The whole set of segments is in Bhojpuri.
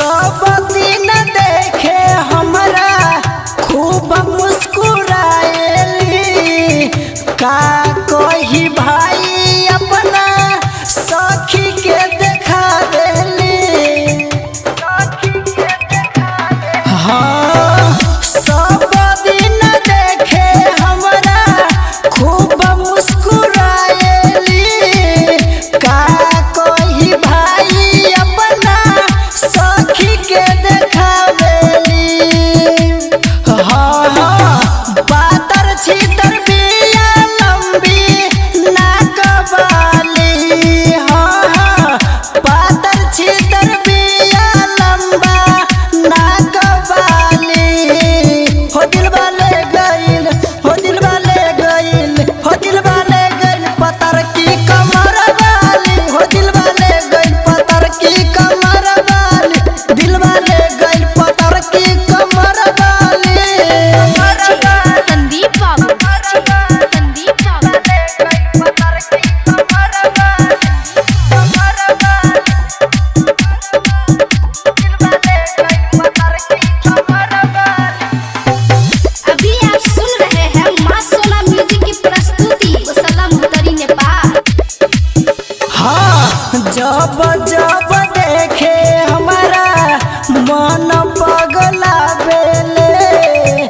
सब दिन देखे हमरा खूब मुस्कुराएली का कही भाई अपना सखी के देखा देली। हाँ सब दिन देखे हमरा खूब मुस्कुराएली का कही भाई अपना सखी के देखावेली। हाँ हाँ पातर छीतर बिया लंबी नाक वाली। हाँ हाँ पातर छीतर बिया लंबा नाक वाली। हो दिल वाले गइल हो दिल वाले गइल हो दिल वाले गइल पतर की कमर वाली। हो दिल वाले गइल पतर की कमर वाली। दिल वाले गइल पतर की कमर वाली। संदीप बाबू संदीप बाबू अभी आप सुन रहे हैं माँ सोना म्यूजिक की प्रस्तुति मुसल्ला मुहतरी नेपाल। हाँ जब जब देखे हमारा मन पगला बेले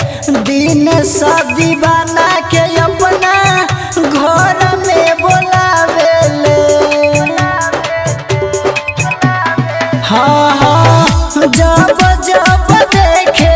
दिन शादी बना के अपना घर में बोलावेले। हाँ हाँ जब जब देखे